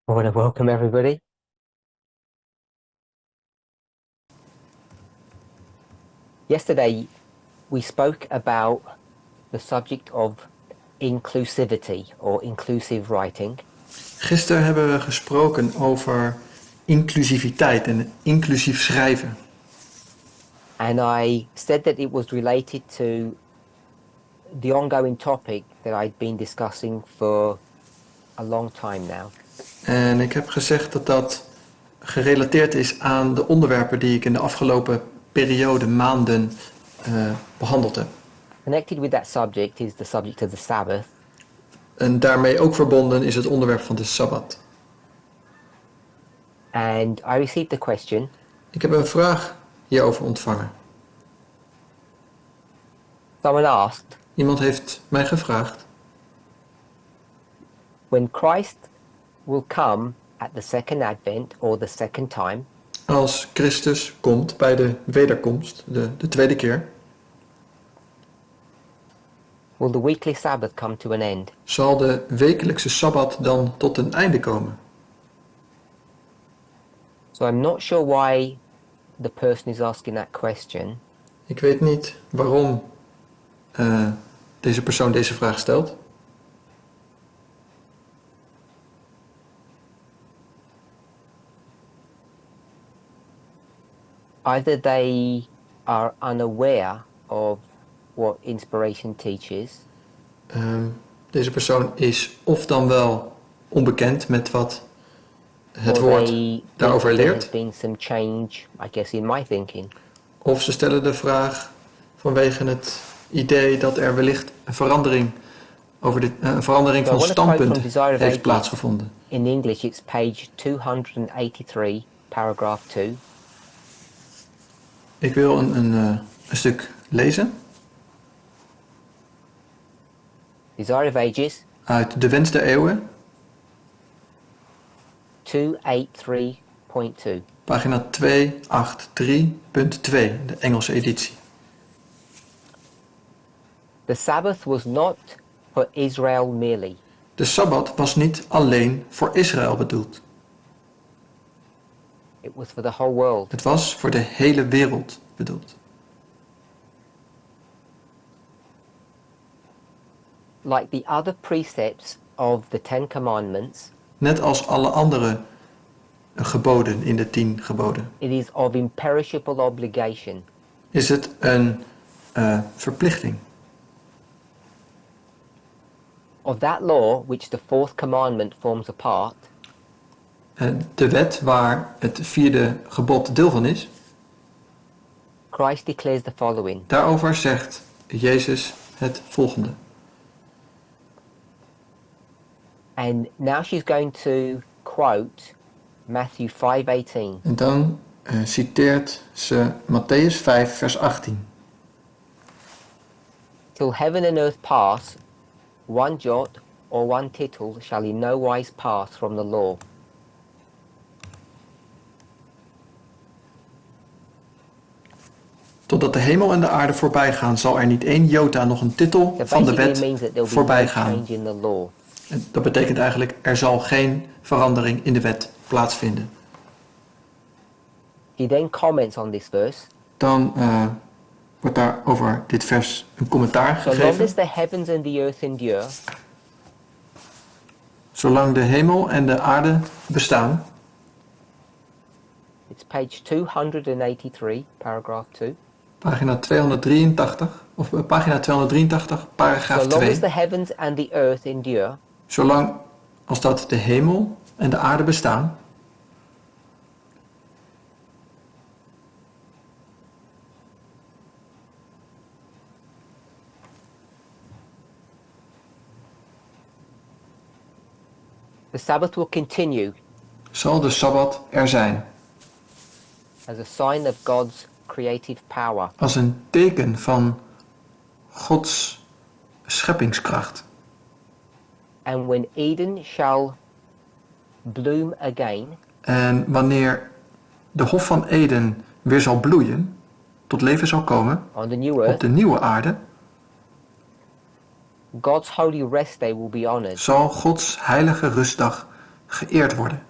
I want to welcome everybody. Yesterday, we spoke about the subject of inclusivity or inclusive writing. Gisteren hebben we gesproken over inclusiviteit en inclusief schrijven. And I said that it was related to the ongoing topic that I'd been discussing for a long time now. En ik heb gezegd dat dat gerelateerd is aan de onderwerpen die ik in de afgelopen periode, maanden, behandeld heb. Connected with that subject is the subject of the Sabbath. En daarmee ook verbonden is het onderwerp van de Sabbat. And I received a question. Ik heb een vraag hierover ontvangen. Someone asked, Iemand heeft mij gevraagd: when Christ will come at the second advent or the second time, als Christus komt bij de wederkomst, de tweede keer, will the weekly Sabbath come to an end? zal de wekelijkse Sabbat dan tot een einde komen? So I'm not sure why the person is asking that question. Ik weet niet waarom deze persoon deze vraag stelt. Either they are unaware of what inspiration teaches, Deze persoon is of dan wel onbekend met wat het or woord they daarover think there leert. has been some change, I guess, in my thinking. Of ze stellen de vraag vanwege het idee dat er wellicht een verandering So I van want to quote from standpunt Desire of heeft Ages. plaatsgevonden. In English, it's page 283, paragraph 2. Ik wil een stuk lezen Desire of Ages, uit De Wens der Eeuwen, 283.2. pagina 283.2, de Engelse editie. The Sabbath was not for Israel merely. De Sabbat was niet alleen voor Israël bedoeld. It was for the whole world. Het was voor de hele wereld bedoeld. Like the other precepts of the Ten Commandments, Net als alle andere geboden in de 10 geboden. it is of imperishable obligation. Is het een verplichting. Of that law, which the fourth commandment forms a part, De wet waar het 4e gebod deel van is. Christ declares the following. Daarover zegt Jezus het volgende. And now she's going to quote Matthew 5:18. En dan citeert ze Matthäus 5 vers 18. Till heaven and earth pass, one jot or one tittle shall in no wise pass from the law. Totdat de hemel en de aarde voorbij gaan, zal er niet één jota nog een titel So van de basically it wet means that there'll be voorbij no gaan. change in the law. En dat betekent eigenlijk, er zal geen verandering in de wet plaatsvinden. He then comments on this verse. Dan wordt daar over dit vers een commentaar So long gegeven. as the heavens and the earth endure, Zolang de hemel en de aarde bestaan. it's page 283, paragraph 2. Pagina 283, paragraaf So long 2. as the heavens and the earth endure, Zolang als dat de hemel en de aarde bestaan. the Sabbath will continue Zal de Sabbat er zijn. as a sign of God's creative power. Als een teken van Gods scheppingskracht. And when Eden shall bloom again, En wanneer de Hof van Eden weer zal bloeien, tot leven zal komen, on the new op earth, de nieuwe aarde, God's holy rest day will be honored. zal Gods heilige rustdag geëerd worden.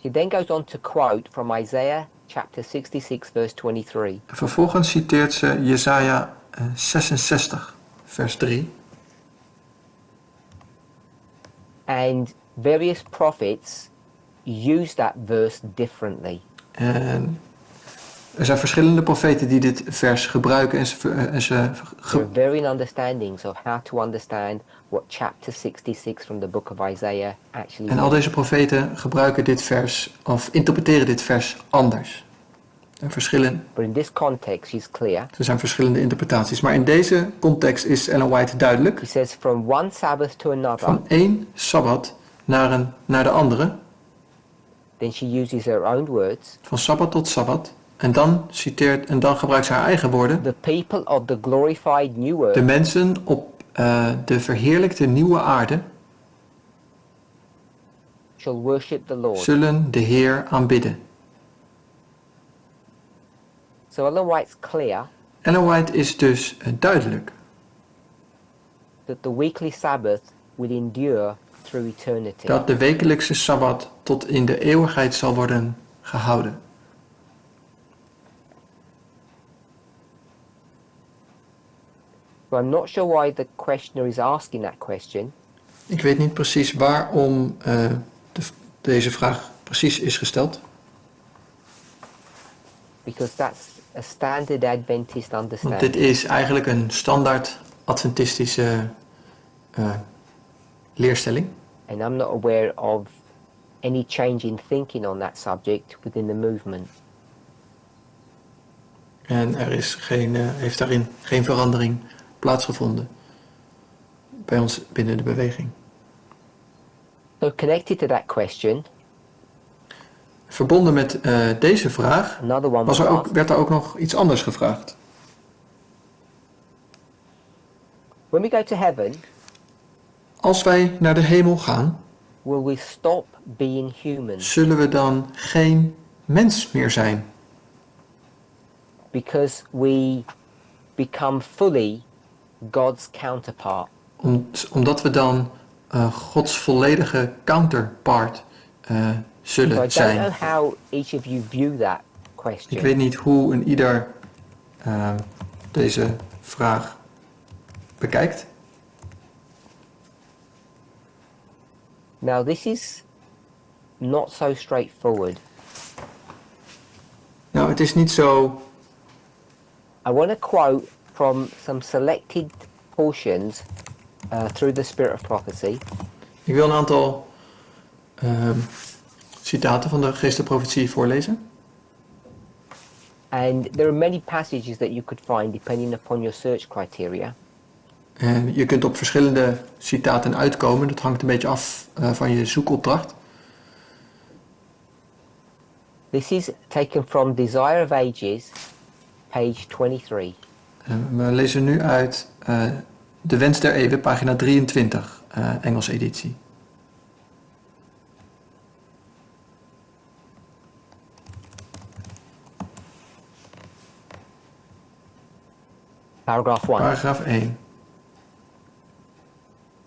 She then goes on to quote from Isaiah chapter 66 verse 23. Vervolgens citeert ze Jesaja 66 vers 3. And various prophets use that verse differently. En er zijn verschillende profeten die dit vers gebruiken There are varying understandings of how to understand what chapter 66 from the book of Isaiah actually en al deze profeten gebruiken dit vers of interpreteren dit vers anders. But in this context, she's clear. Er zijn verschillende interpretaties, maar in deze context is Ellen White duidelijk. She says from one Sabbath to another. Van één sabbat naar de andere. Then she uses her own words. Van sabbat tot sabbat. En dan gebruikt ze haar eigen woorden. The people of the glorified new earth. De mensen op de verheerlijkte nieuwe aarde. Shall worship the Lord. Zullen de Heer aanbidden. So Ellen White's clear. Ellen White is dus duidelijk. That the weekly Sabbath will endure through eternity. Dat de wekelijkse sabbat tot in de eeuwigheid zal worden gehouden. So I'm not sure why the questioner is asking that question. Ik weet niet precies waarom deze vraag precies is gesteld. Because that's a standard Adventist understanding. Want dit is eigenlijk een standaard Adventistische leerstelling. And I'm not aware of any change in thinking on that subject within the movement. En er is heeft daarin geen verandering plaatsgevonden bij ons binnen de beweging. So connected to that question, verbonden met deze vraag werd er ook nog iets anders gevraagd. When we go to heaven, als wij naar de hemel gaan, will we stop being human? Zullen we dan geen mens meer zijn? Because we become fully God's counterpart. Omdat we dan Gods volledige counterpart zullen zijn. I don't know how each of you view that question. Ik weet niet hoe een ieder deze vraag bekijkt. Now this is not so straightforward. Nou, het is niet zo. I want to quote from some selected portions through the Spirit of Prophecy. Ik wil een aantal citaten van de Geest der Profetie voorlezen. And there are many passages that you could find depending upon your search criteria. En je kunt op verschillende citaten uitkomen. Dat hangt een beetje af van je zoekopdracht. This is taken from Desire of Ages, page 23. We lezen nu uit De Wens der Eeuwen, pagina 23, Engelse editie. Paragraph 1. Paragraaf 1.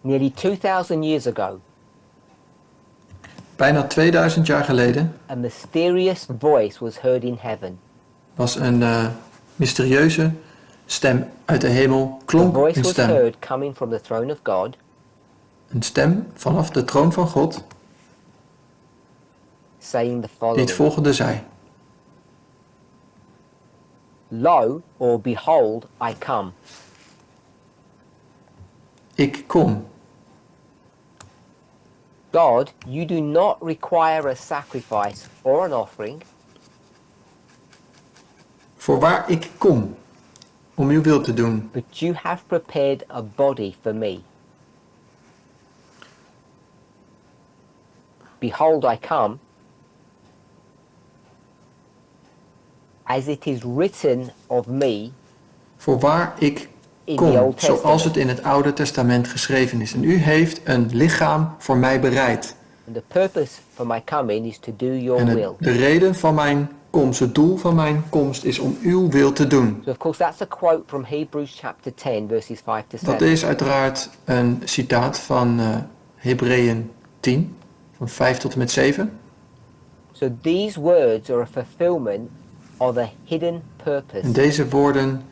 Nearly 2000 years ago, bijna 2000 jaar geleden, a mysterious voice was heard in heaven. Was een mysterieuze stem uit de hemel, klonk een stem. The voice was heard coming from the throne of God. Een stem vanaf de troon van God. Saying the Die following. het volgende zei. Lo, or behold, I come. Ik kom. God, you do not require a sacrifice or an offering. Voorwaar ik kom, om uw wil te doen. But you have prepared a body for me. Behold, I come. As it is written of me. Voorwaar ik kom, zoals het in het Oude Testament geschreven is. En u heeft een lichaam voor mij bereid. And the purpose for my coming is to do your will. De reden van mijn komst, het doel van mijn komst is om uw wil te doen. So of course that's a quote from Hebrews chapter 10 verses 5 to 7. Dat is uiteraard een citaat van Hebreeën 10, van 5 tot en met 7. So these words are a fulfillment of a hidden purpose. En deze woorden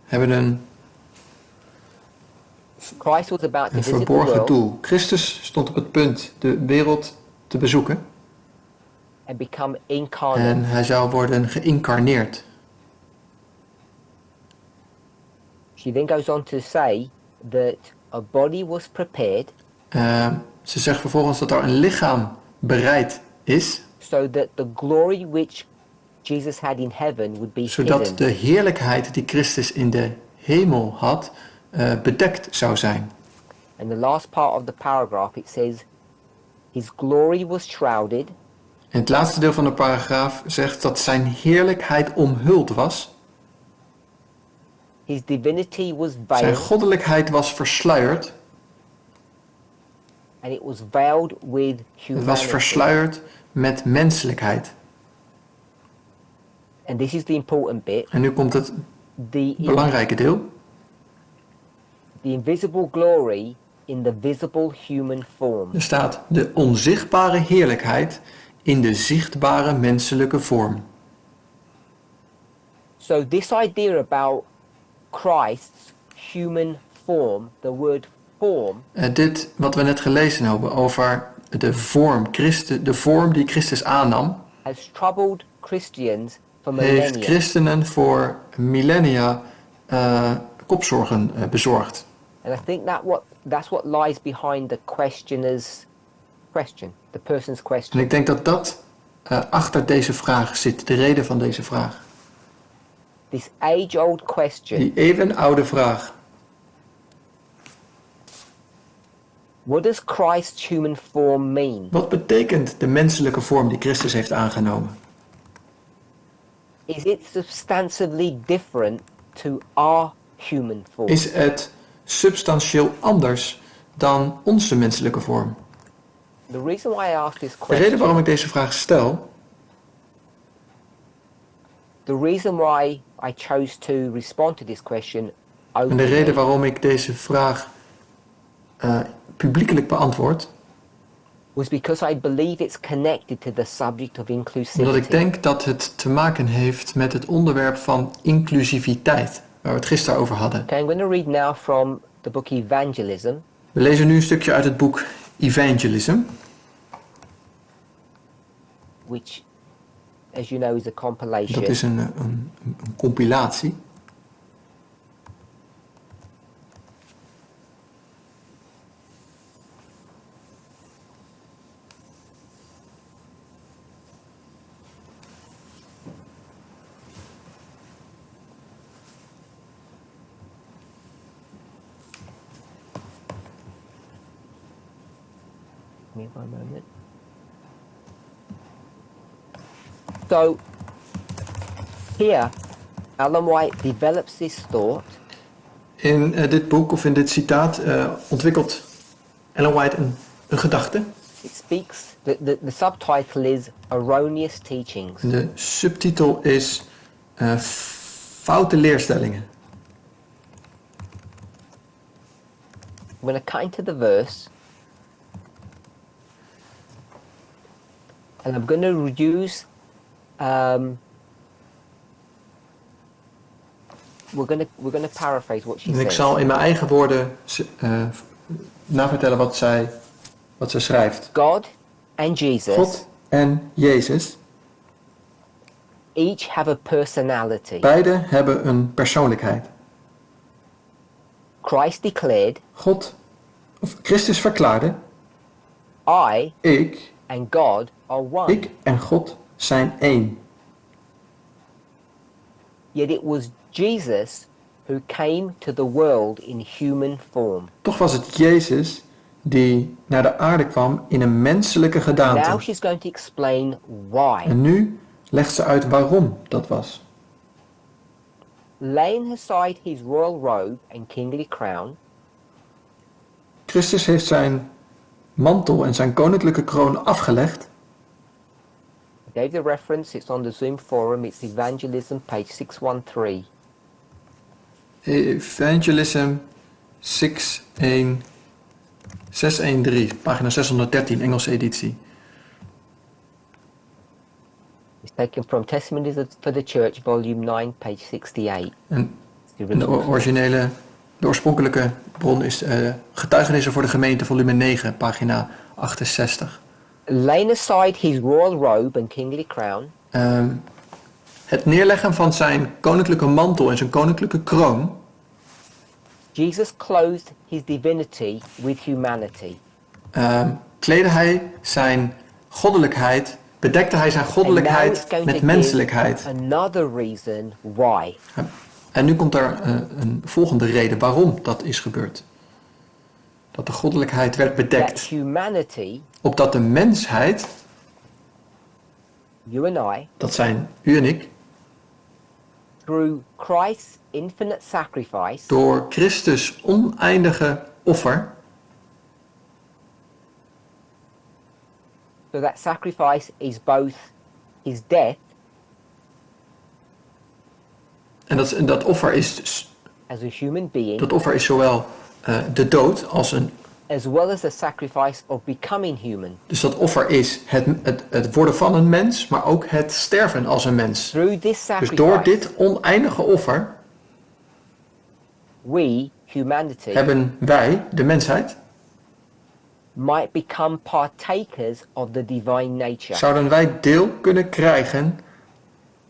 hebben een Christ was about to een visit the verborgen world doel. Christus stond op het punt de wereld te bezoeken and become incarnate. en hij zou worden geïncarneerd. She then goes on to say that a body was prepared Ze zegt vervolgens dat er een lichaam bereid is, so that the glory which Jesus had in heaven would be zodat hidden. de heerlijkheid die Christus in de hemel had, bedekt zou zijn. And the last part of the paragraph it says his glory was shrouded En het laatste deel van de paragraaf zegt dat zijn heerlijkheid omhuld was. his divinity was Zijn veiled goddelijkheid was versluierd. and it was veiled with Het humanity. was versluierd met menselijkheid. And this is the important bit. En nu komt het The belangrijke deel. invisible glory in the visible human form. Er staat de onzichtbare heerlijkheid in de zichtbare menselijke vorm. So this idea about Christ's human form, the word form, Dit wat we net gelezen hebben over de vorm, de vorm die Christus aannam, has troubled Christians for heeft millennia. christenen voor millennia kopzorgen bezorgd. And I think that's what lies behind the questioner's question, the person's En question. ik denk dat dat achter deze vraag zit, de reden van deze vraag. This age-old question, Die eeuwenoude vraag. what does Christ's human form mean? Wat betekent de menselijke vorm die Christus heeft aangenomen? Is it substantively different to our human form? Is het substantieel anders dan onze menselijke vorm? The reason why I ask this De reden waarom question, ik deze vraag stel, the reason why I chose to respond to this question en de reden openly, waarom ik deze vraag publiekelijk beantwoord, was because I believe it's connected to the subject of omdat inclusivity. ik denk dat het te maken heeft met het onderwerp van inclusiviteit, waar we het gisteren over hadden. Okay, I'm going to read now from the book Evangelism, We lezen nu een stukje uit het boek Evangelism, which, as you know, is a compilation. dat is een compilatie. Give me one moment. So, here, Ellen White develops this thought In dit boek of in dit citaat ontwikkelt Ellen White een gedachte. It speaks, the subtitle is Erroneous Teachings. De subtitel is foute leerstellingen. I'm going to cut into the verse and I'm going to use we're going to paraphrase what she En ik says. zal in mijn eigen woorden navertellen wat zij schrijft. God and Jesus God en Jezus, each have a personality. beide hebben een persoonlijkheid. Christ declared, Christus verklaarde, I ik and God are one. en God zijn één. Yet it was Jesus who came to the world in human form. Toch was het Jezus die naar de aarde kwam in een menselijke Now gedaante. she's going to explain why. En nu legt ze uit waarom dat was. Laying aside his royal robe and kingly crown, Christus heeft zijn mantel en zijn koninklijke kroon afgelegd gave the reference. It's on the Zoom forum. It's Evangelism, page 613. Evangelism 613, pagina 613, Engelse editie. It's taken from Testimonies for the Church, volume 9, page 68. En de oorspronkelijke bron is Getuigenissen voor de Gemeente, volume 9, pagina 68. Laying aside his royal robe and kingly crown. Het neerleggen van zijn koninklijke mantel en zijn koninklijke kroon. Jesus clothed his divinity with humanity. Kleedde hij zijn goddelijkheid, bedekte hij zijn goddelijkheid met menselijkheid. Another reason why. En nu komt er een volgende reden waarom dat is gebeurd. Dat de goddelijkheid werd bedekt. That humanity, opdat de mensheid, you and I, dat zijn u en ik, through Christ's infinite sacrifice, door Christus oneindige offer, so that sacrifice is both his death, en dat offer is as a human being, dat offer is zowel de dood als een, as well as the sacrifice of becoming human. Dus dat offer is het worden van een mens, maar ook het sterven als een mens. Through this sacrifice, Dus door dit oneindige offer we, humanity, hebben wij, de mensheid, might become partakers of the divine nature. Zouden wij deel kunnen krijgen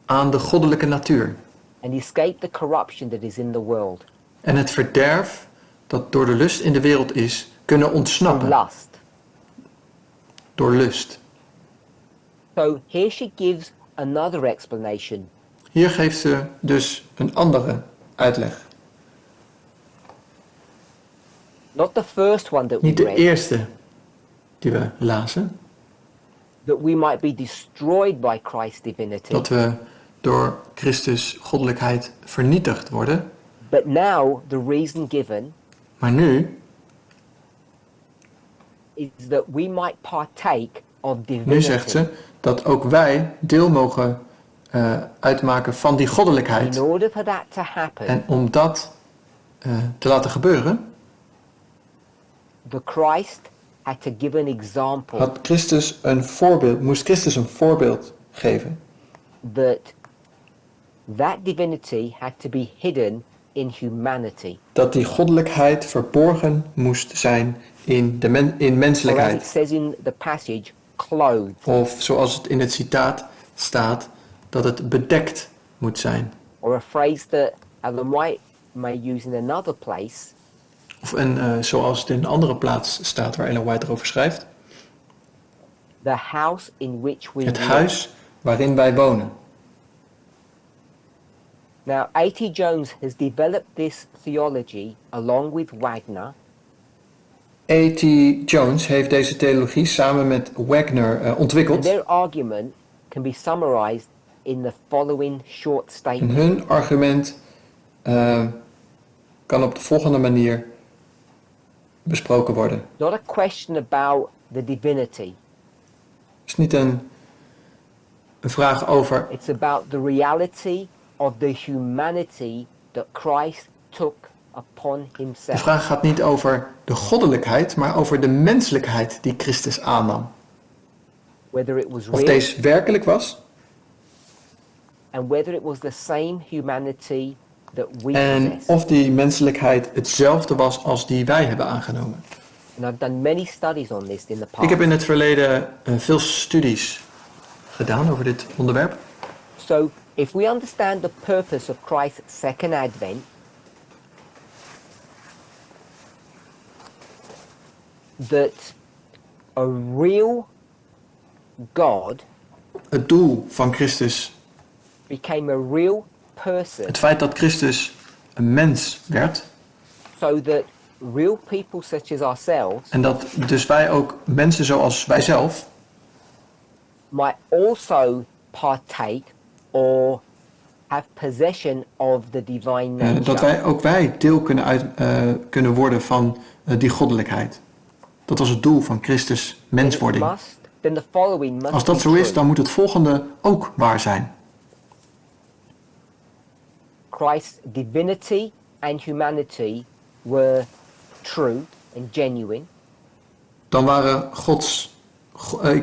aan de goddelijke natuur. And escape the corruption that is in the world. En het verderf dat door de lust in de wereld is, kunnen ontsnappen. Lust. Door lust. So here she gives another explanation. Hier geeft ze dus een andere uitleg. Not the first one that we Niet de read. eerste die we lazen. That we might be destroyed by Christ's divinity. Dat we door Christus goddelijkheid vernietigd worden. But now the reason given, maar nu is that we might partake of divinity. Nu zegt ze dat ook wij deel mogen uitmaken van die goddelijkheid. In order for that to happen, en om dat te laten gebeuren, the Christ had to give an example. Moest Christus een voorbeeld geven. That divinity had to be hidden in humanity. Dat die goddelijkheid verborgen moest zijn in menselijkheid. Or as it says in the passage, clothed. Of zoals het in het citaat staat, dat het bedekt moet zijn. Or a phrase that Ellen White may use in another place. Of zoals het in een andere plaats staat waar Ellen White erover schrijft. The house in which we Het huis waarin wij wonen. Now, A.T. Jones has developed this theology along with Wagner. A.T. Jones heeft deze theologie samen met Wagner ontwikkeld. And their argument can be summarized in the following short statement. En hun argument kan op de volgende manier besproken worden. Not a question about the divinity. Het is niet een vraag over. It's about the reality of the humanity that Christ took upon himself. De vraag gaat niet over de goddelijkheid, maar over de menselijkheid die Christus aannam. Whether it was real, of deze werkelijk was. And whether it was the same humanity that we en possess. Of die menselijkheid hetzelfde was als die wij hebben aangenomen. And I've done many studies on this in the past. Ik heb in het verleden veel studies gedaan over dit onderwerp. So, if we understand the purpose of Christ's second advent, that a real God het doel van Christus became a real person. Het feit dat Christus een mens werd. So that real people such as ourselves. En dat dus wij ook mensen zoals wij zelf. Might also partake or have possession of the divine nature. Dat wij deel kunnen worden van die goddelijkheid. Dat was het doel van Christus menswording. Must then the following must Als dat be zo is, true. dan moet het volgende ook waar zijn. Christ's divinity and humanity were true and genuine. Dan waren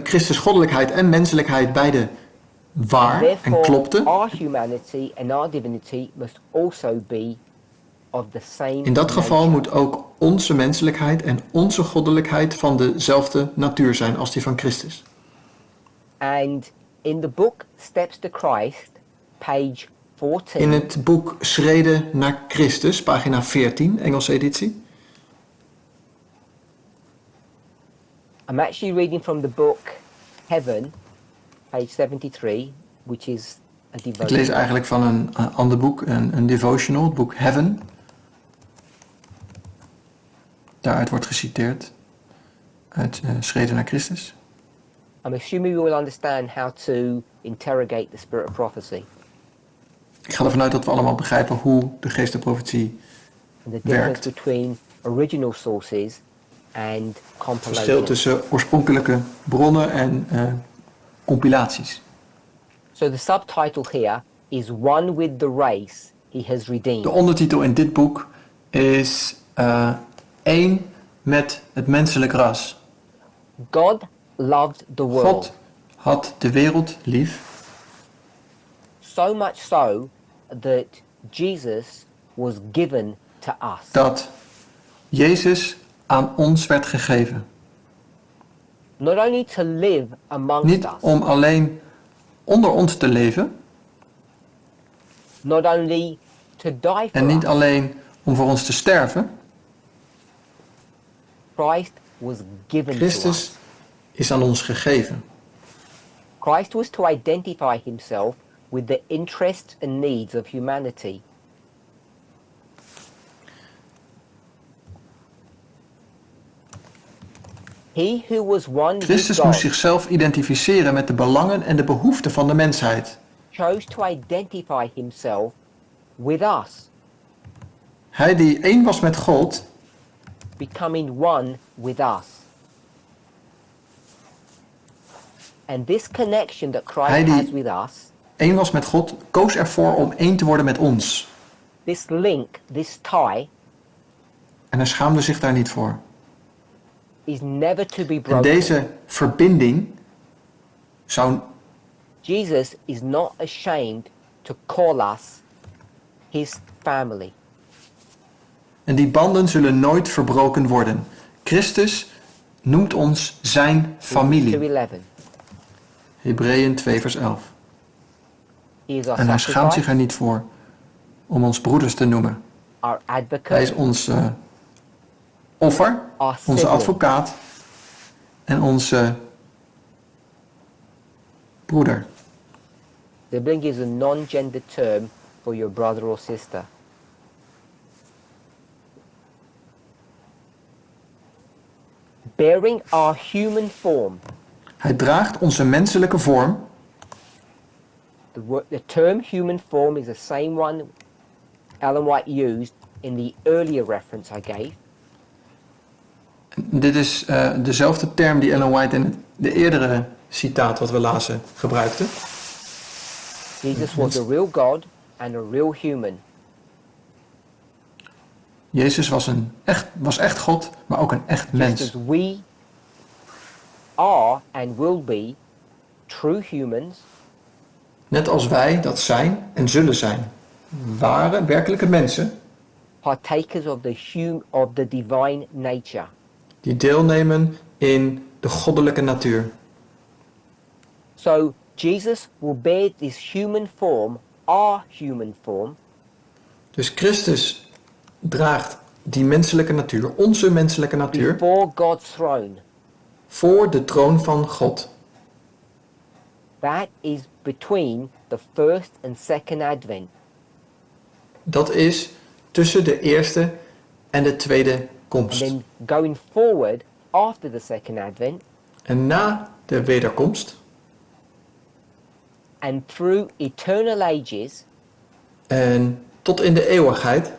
Christus goddelijkheid en menselijkheid beide waar en Therefore, klopten. our humanity and our divinity must also be of the same In dat geval nature. moet ook onze menselijkheid en onze goddelijkheid van dezelfde natuur zijn als die van Christus. And in the book Steps to Christ, page 14, In het boek Schreden naar Christus, pagina 14, Engelse editie. I'm actually reading from the book Heaven, page 73, which is a Ik lees devotion. eigenlijk van een ander boek, een devotional, het boek Heaven. Daaruit wordt geciteerd uit Schreden naar Christus. I'm assuming we will understand how to interrogate the spirit of prophecy Ik ga ervan uit dat we allemaal begrijpen hoe de geest der profetie and the difference werkt. between original sources and Het verschil compilation. tussen oorspronkelijke bronnen en compilaties. So the subtitle here is One with the Race He Has Redeemed. De ondertitel in dit boek is één met het menselijk ras. God loved the world God had de wereld lief, so much so that Jesus was given to us. dat Jezus aan ons werd gegeven. Not only to live amongst Niet us, om alleen onder ons te leven not only to die for en niet us. alleen om voor ons te sterven. Christ was given to Christus us. is aan ons gegeven. Christ was to identify himself with the interests and needs of humanity. He who was one Christus with moest God zichzelf identificeren met de belangen en de behoeften van de mensheid. chose to identify himself with us, Hij die één was met God, becoming one with us. And this connection that Christ Hij die- has with us, één was met God, koos ervoor om één te worden met ons. this link, this tie, En hij schaamde zich daar niet voor. is never to be En broken. deze verbinding zou Jesus is not ashamed to call us his family. En die banden zullen nooit verbroken worden. Christus noemt ons zijn familie. 2:11. Hebreeën 2 vers 11. He is our En hij schaamt zich sacrifice, er niet voor om ons broeders te noemen. our Hij advocate, is ons offer, our onze sibling. advocaat en onze broeder. Sibling is a non-gender term for your brother or sister. Bearing our human form. Hij draagt onze menselijke vorm. The term human form is the same one Ellen White used in the earlier reference I gave. Dit is dezelfde term die Ellen White in de eerdere citaat wat we lazen gebruikte. Jesus was a real God and a real human. Jezus was echt God, maar ook een echt Just mens. as we are and will be true humans, Net als wij dat zijn en zullen zijn. Ware, werkelijke mensen partakers of the divine nature. die deelnemen in de goddelijke natuur. So Jesus will bear this human form, our human form, Dus Christus draagt die menselijke natuur, onze menselijke natuur, before God's throne. voor de troon van God. That is between the first and second advent. Dat is tussen de eerste en de tweede And komst. then going forward after the second advent En na de wederkomst and through eternal ages, en tot in de eeuwigheid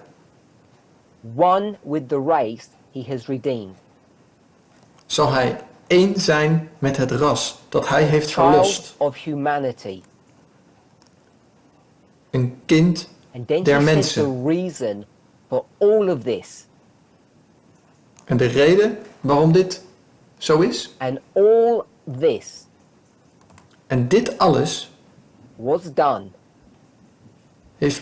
one with the race he has redeemed. zal hij één zijn met het ras dat hij heeft child verlost. of humanity. Een kind And then der she says mensen. the reason for all of this. En de reden waarom dit zo is. And all this En dit alles was done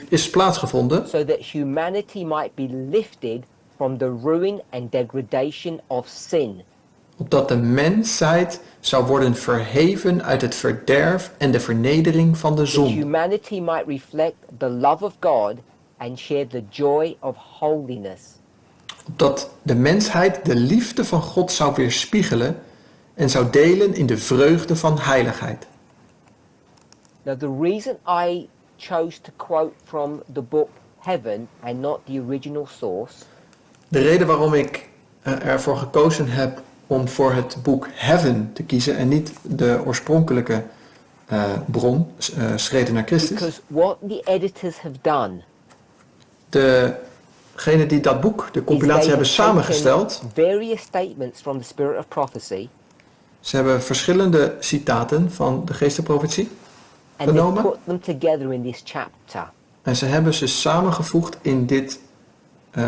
is plaatsgevonden so that humanity might be lifted from the ruin and degradation of sin. opdat de mensheid zou worden verheven uit het verderf en de vernedering van de That zonde. humanity might reflect the love of God and share the joy of holiness. Opdat de mensheid de liefde van God zou weerspiegelen en zou delen in de vreugde van heiligheid. Now the reason I chose to quote from the book Heaven and not the original source De reden waarom ik ervoor gekozen heb om voor het boek Heaven te kiezen en niet de oorspronkelijke bron, Schreden naar Christus. because what the editors have done Degene die dat boek, de is compilatie they hebben have taken samengesteld, various statements from the spirit of prophecy ze hebben verschillende citaten van de geestenprofetie and they genomen put them together in this chapter. en ze hebben ze samengevoegd in dit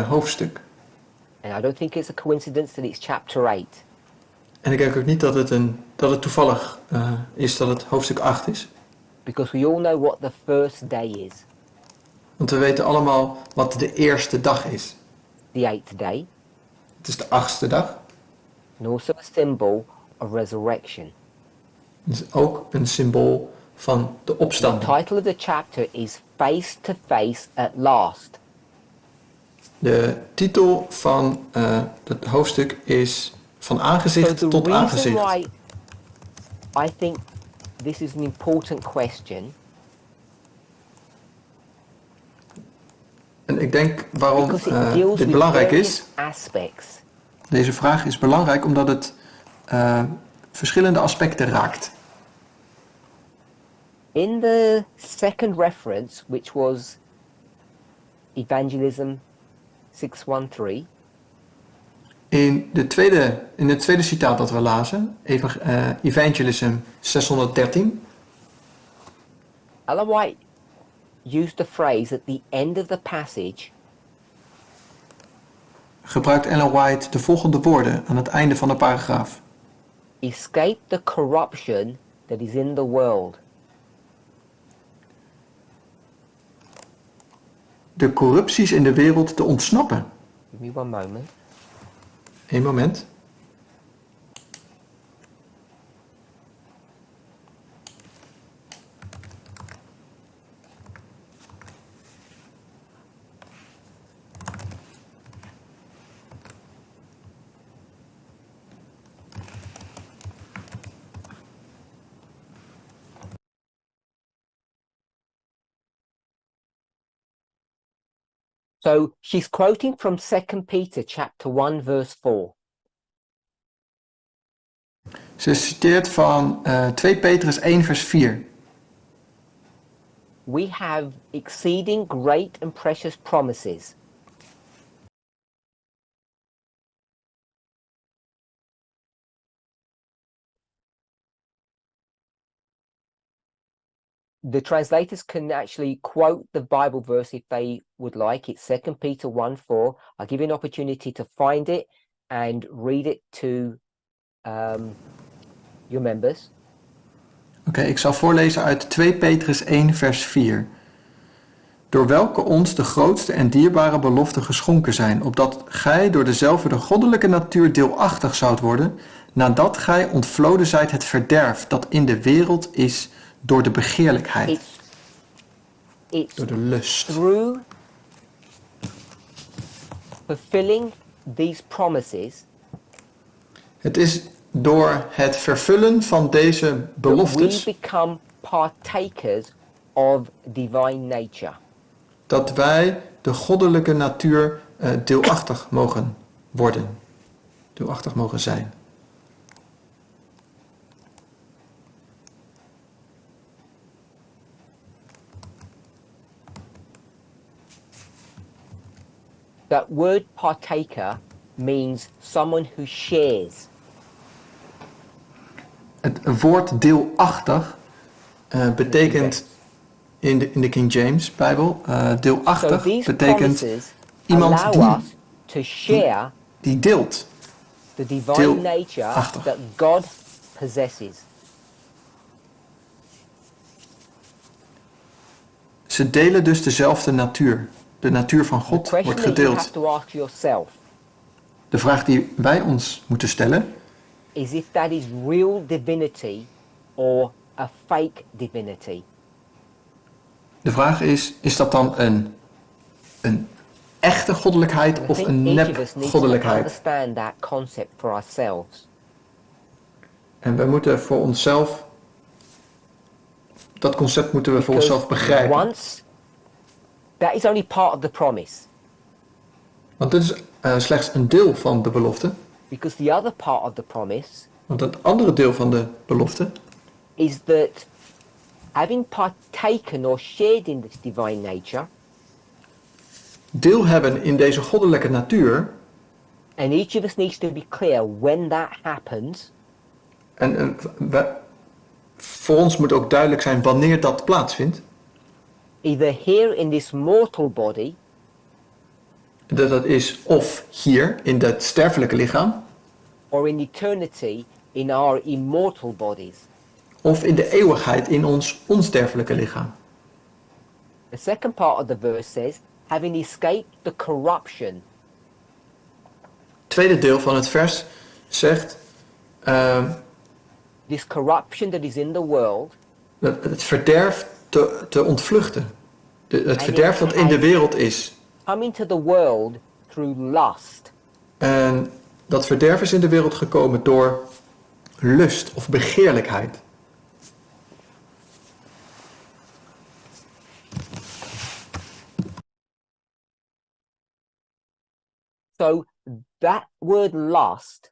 hoofdstuk. And I don't think it's a coincidence that it's chapter 8. En ik denk ook niet dat het toevallig is dat het hoofdstuk 8 is. Because we all know what the first day is, Want we weten allemaal wat de eerste dag is. the eighth day, Het is de 8e dag. and also a symbol of resurrection. Het is ook een symbool van de The opstanding. title of the chapter is Face to Face at Last. De titel van het hoofdstuk is Van So aangezicht the tot reason aangezicht. why I think this is an important question, En ik denk waarom because it deals dit with belangrijk various is. aspects. Deze vraag is belangrijk omdat het verschillende aspecten raakt. In the second reference, which was Evangelism 613, In het tweede citaat dat we lazen, Evangelism 613, Ellen White used the phrase at the end of the passage, gebruikt Ellen White de volgende woorden aan het einde van de paragraaf. escape the corruption that is in the world. De corrupties in de wereld te ontsnappen. Give me one moment. Eén moment. So she's quoting from 2 Peter chapter 1 verse 4. Ze citeert van 2 Petrus 1 vers 4. We have exceeding great and precious promises. The translators can actually quote the Bible verse if they would like. It's 2 Peter 1 4. I'll give you an opportunity to find it and read it to your members. Oké, ik zal voorlezen uit 2 Petrus 1 vers 4. Door welke ons de grootste en dierbare beloften geschonken zijn, opdat gij door dezelfde de goddelijke natuur deelachtig zoudt worden, nadat gij ontvloden zijt het verderf dat in de wereld is door de begeerlijkheid, It's door de lust. through fulfilling these promises Het is door het vervullen van deze that we beloftes become partakers of divine nature. dat wij de goddelijke natuur deelachtig mogen worden, deelachtig mogen zijn. That word partaker means someone who shares. woord deelachtig betekent in de King James Bijbel, deelachtig betekent iemand die deelt. The divine nature that God possesses. Ze delen dus dezelfde natuur. De natuur van God wordt gedeeld. De vraag die wij ons moeten stellen is if that is real divinity or a fake divinity. De vraag is dat dan een echte goddelijkheid of een nep goddelijkheid? En we moeten voor onszelf, dat concept moeten we voor onszelf begrijpen. That is only part of the promise. Want dit is slechts een deel van de belofte. Because the other part of the promise, want het andere deel van de belofte is that having partaken or shared in this divine nature, deel hebben in deze goddelijke natuur, and each of us needs to be clear when that happens. En voor ons moet ook duidelijk zijn wanneer dat plaatsvindt. Either here in this mortal body, dat is of hier in dat sterfelijke lichaam, or in eternity in our immortal bodies. Of in de eeuwigheid in ons onsterfelijke lichaam. The second part of the verse says, having escaped the corruption. Het tweede deel van het vers zegt, this corruption that is in the world. Het verderf te ontvluchten. Het verderf dat in de wereld is. Come into the world through lust. En dat verderf is in de wereld gekomen door lust of begeerlijkheid. So that word lust.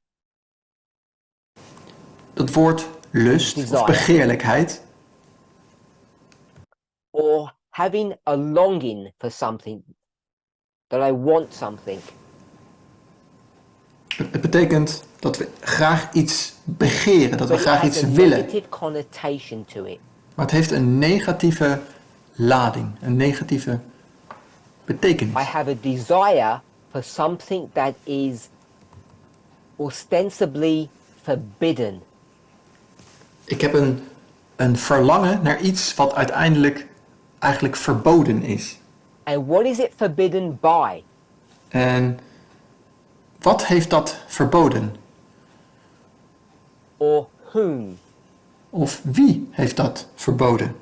Dat woord lust desire, of begeerlijkheid. Or having a longing for something. That I want something. Het betekent dat we graag iets begeren, dat we graag iets willen. Maar het heeft een negatieve lading, een negatieve betekenis. I have a desire for something that is ostensibly forbidden. Ik heb een verlangen naar iets wat uiteindelijk eigenlijk verboden is. And what is it forbidden by? En wat heeft dat verboden? Or whom? Of wie heeft dat verboden?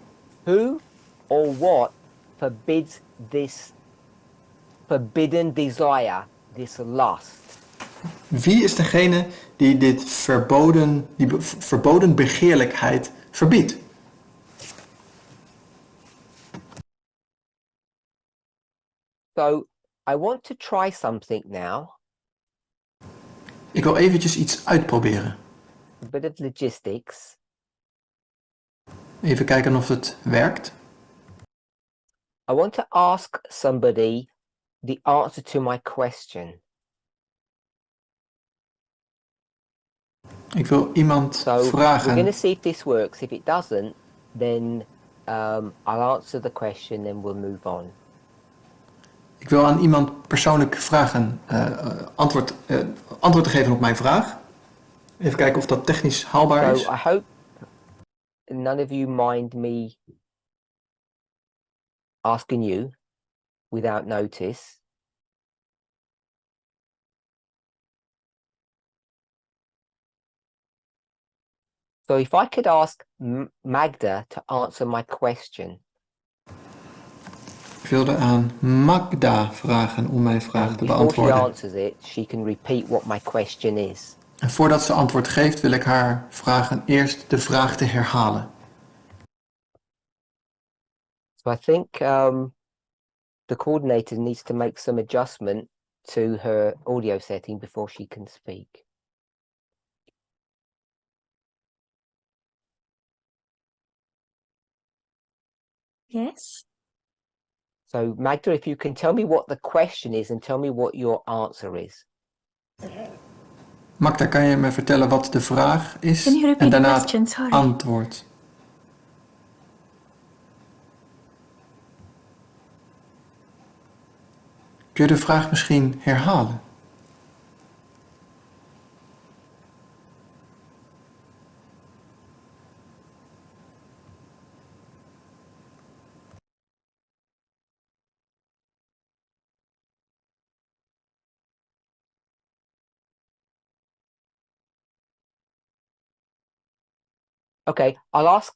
Who or what forbids this forbidden desire, this lust? Wie is degene die die verboden begeerlijkheid verbiedt? So, I want to try something now. Ik wil eventjes iets uitproberen. A bit of logistics. Even kijken of het werkt. I want to ask somebody the answer to my question. Ik wil iemand vragen. We're going to see if this works. If it doesn't, then I'll answer the question and we'll move on. Ik wil aan iemand persoonlijk vragen, antwoord te geven op mijn vraag. Even kijken of dat technisch haalbaar is. I hope none of you mind me asking you without notice. So if I could ask Magda to answer my question. Ik wilde aan Magda vragen om mijn vraag te beantwoorden. Before she answers it, she can repeat what my question is. En voordat ze antwoord geeft, wil ik haar vragen eerst de vraag te herhalen. So I think the coordinator needs to make some adjustment to her audio setting before she can speak. Yes. So Magda, if you can tell me what the question is and tell me what your answer is. Magda, kan je me vertellen wat de vraag is? Can you repeat En the daarna question? het Sorry. antwoord. Kun je de vraag misschien herhalen? Okay, I'll ask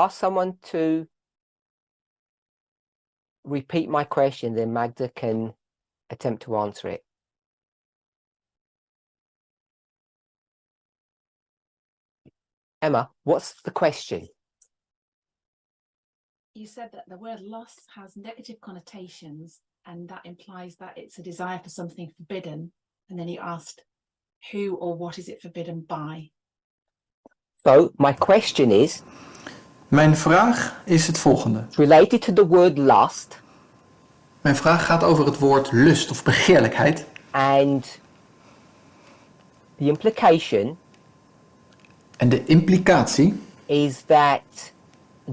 someone to repeat my question, then Magda can attempt to answer it. Emma, what's the question? You said that the word lust has negative connotations, and that implies that it's a desire for something forbidden. And then you asked, who or what is it forbidden by? So my question is Mijn vraag is het volgende. related to the word lust Mijn vraag gaat over het woord lust of begeerlijkheid. and the implication En de implicatie is that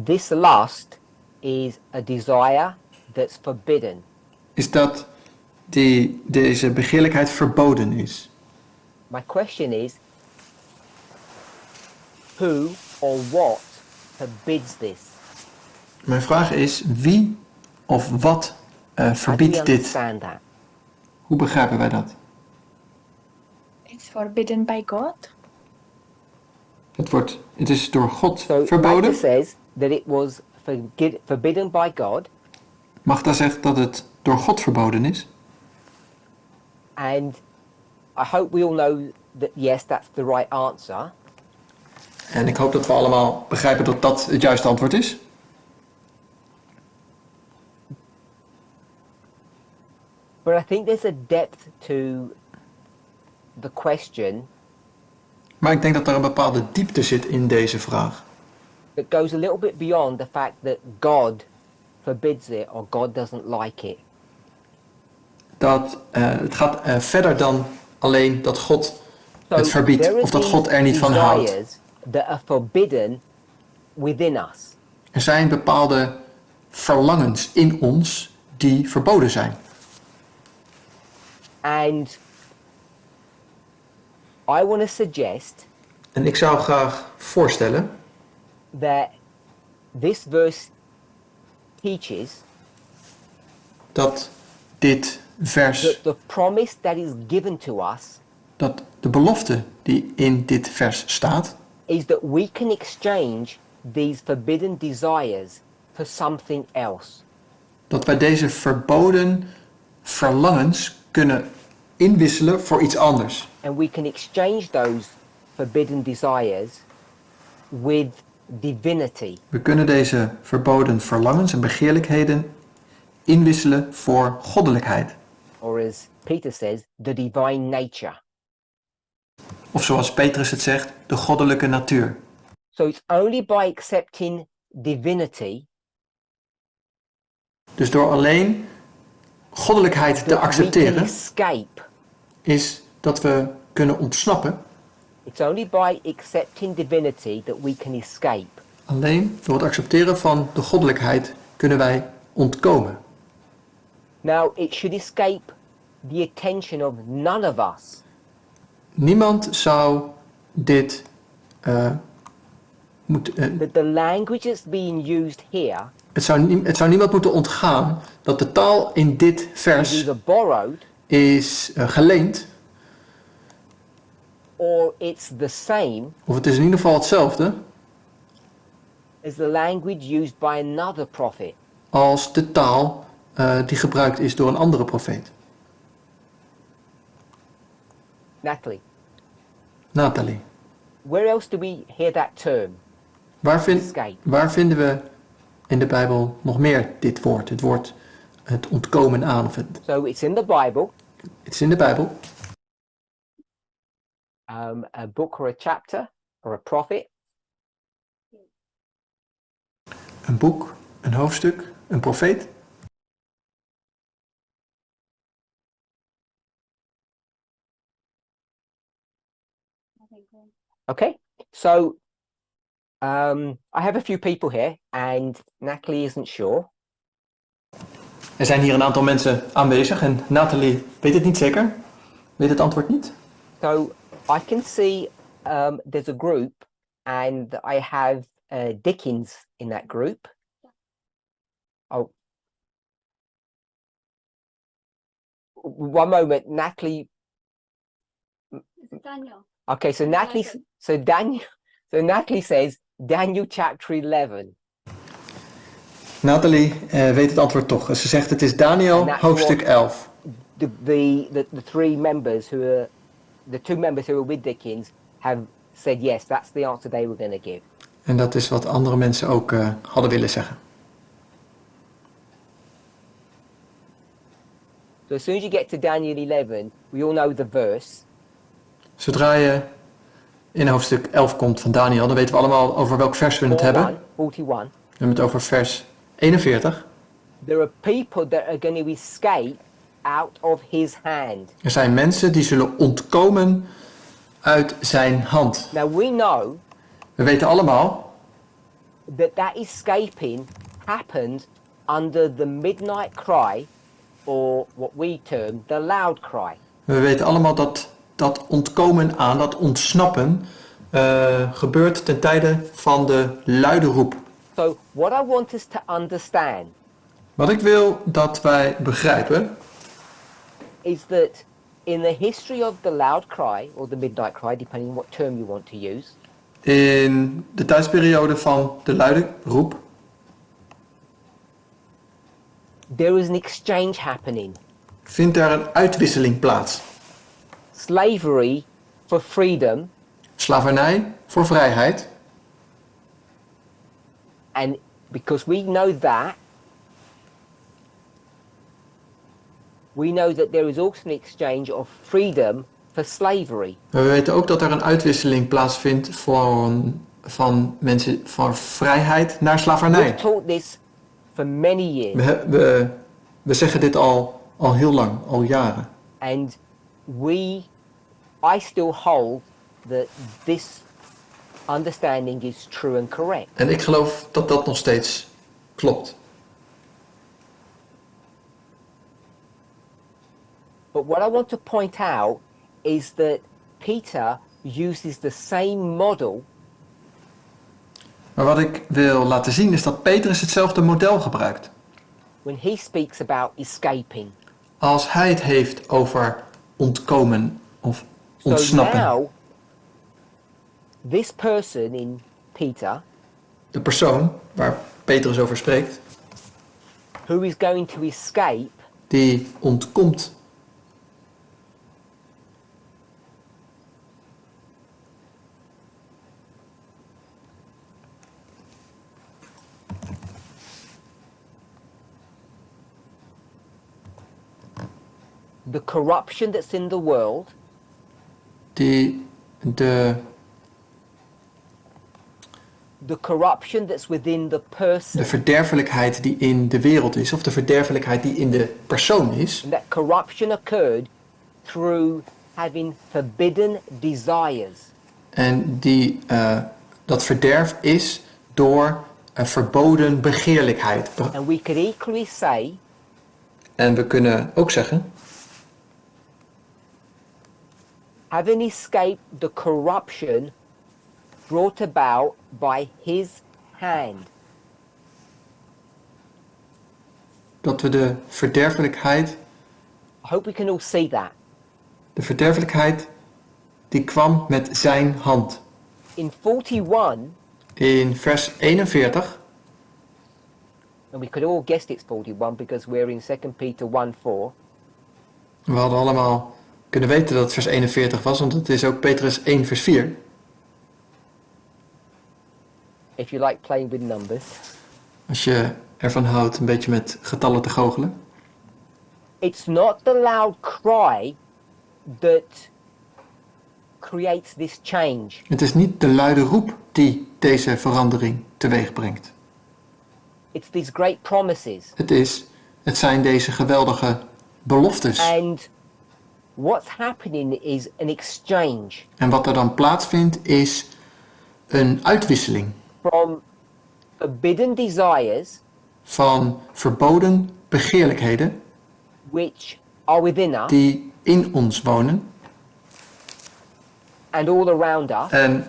this lust is a desire that's forbidden. is dat deze begeerlijkheid verboden is. My question is, who or what forbids this? Mijn vraag is wie of wat How do we verbiedt dit? understand that? Hoe begrijpen wij dat? It's forbidden by God. Het is door God So verboden. Magda says that it was forbidden by God, Magda zegt dat het door God verboden is. and I hope we all know that yes, that's the right answer. En ik hoop dat we allemaal begrijpen dat dat het juiste antwoord is. But I think there's a depth to the question Maar ik denk dat er een bepaalde diepte zit in deze vraag. that goes a little bit beyond the fact that God forbids it or God doesn't like it. Het gaat verder dan alleen dat God So het verbiedt there are of dat these God er niet van houdt. desires that are forbidden within us. Er zijn bepaalde verlangens in ons die verboden zijn. And I want to suggest En ik zou graag voorstellen that this verse teaches dat dit vers, that the promise that is given to us dat de belofte die in dit vers staat, is that we can exchange these forbidden desires for something else. dat wij deze verboden verlangens kunnen inwisselen voor iets anders. And we can exchange those forbidden desires with divinity. We kunnen deze verboden verlangens en begeerlijkheden inwisselen voor goddelijkheid. Or as Peter says, the divine nature. Of zoals Petrus het zegt, de goddelijke natuur. So it's only by accepting divinity Dus door alleen goddelijkheid te that we can accepteren, escape. is dat we kunnen ontsnappen. It's only by accepting divinity that we can escape. Alleen door het accepteren van de goddelijkheid kunnen wij ontkomen. Now, it should escape the attention of none of us. Niemand zou dit moeten... That the language that's being used here Het zou niemand moeten ontgaan dat de taal in dit is vers either borrowed is geleend, or it's the same of het is in ieder geval hetzelfde as the language used by another prophet. als de taal die gebruikt is door een andere profeet. Nathalie, Where else do we hear that term? Escape. waar vinden we in de Bijbel nog meer dit woord? Het woord het ontkomen aan. Of het So it's in the Bible, is in de Bijbel. a book or a chapter or a prophet. Een boek, een hoofdstuk, een profeet. Okay, so I have a few people here and Natalie isn't sure. Er zijn hier een aantal mensen aanwezig en Nathalie weet het niet zeker. Weet het antwoord niet. So I can see there's a group and I have Dickens in that group. Oh, one moment, Natalie. Daniel. Okay, so Natalie, Natalie says Daniel chapter 11. Nathalie weet het antwoord toch. Ze zegt het is Daniel hoofdstuk 11. The two members who were with Dickens have said yes, that's the answer they were going to give. En dat is wat andere mensen ook hadden willen zeggen. So as soon as you get to Daniel 11, we all know the verse. Zodra je in hoofdstuk 11 komt van Daniel, dan weten we allemaal over welk vers we het hebben. 41. We hebben het over vers 41. There are people that are going to escape out of his hand. Er zijn mensen die zullen ontkomen uit zijn hand. Now we know We weten allemaal that escaping happened under the midnight cry, or what we term the loud cry. We weten allemaal dat ontkomen aan, dat ontsnappen, gebeurt ten tijde van de luide roep. So what I want us to understand Wat ik wil dat wij begrijpen, is that in the history of the loud cry, or the midnight cry, depending on what term you want to use, in de tijdsperiode van de luide roep, there is an exchange happening. vindt er een uitwisseling plaats. Slavery for freedom, Slavernij voor vrijheid. and because we know that there is also an exchange of freedom for slavery. Maar we weten ook dat er een uitwisseling plaatsvindt van mensen van vrijheid naar slavernij. We've taught this for many years, We zeggen dit al heel lang, al jaren. and I still hold that this understanding is true and correct. En ik geloof dat dat nog steeds klopt. But what I want to point out is that Peter uses the same model Maar wat ik wil laten zien is dat Petrus hetzelfde model gebruikt. when he speaks about escaping. Als hij het heeft over ontkomen of So ontsnappen. now, this person in Peter, De persoon waar Petrus over spreekt, who is going to escape, die ontkomt. the corruption that's in the world, Die the corruption that's within the person, de verderfelijkheid die in de wereld is, of de verderfelijkheid die in de persoon is. and that corruption occurred through having forbidden desires. En dat verderf is door een verboden begeerlijkheid. And we could equally say En we kunnen ook zeggen, having escaped the corruption brought about by his hand. dat we de verderfelijkheid, I hope we can all see that. die kwam met zijn hand. In 41, In vers 41, and we could all guess it's 41 because we're in 2 Peter 1:4. we hadden allemaal kunnen weten dat het vers 41 was, want het is ook Petrus 1 vers 4. If you like playing with numbers. Als je ervan houdt een beetje met getallen te goochelen. It's not the loud cry that creates this change. Het is niet de luide roep die deze verandering teweeg brengt. It's these great promises. Het zijn deze geweldige beloftes. And what's happening is an exchange En wat er dan plaatsvindt is een uitwisseling from forbidden desires van verboden begeerlijkheden which are within us die in ons wonen and all around us en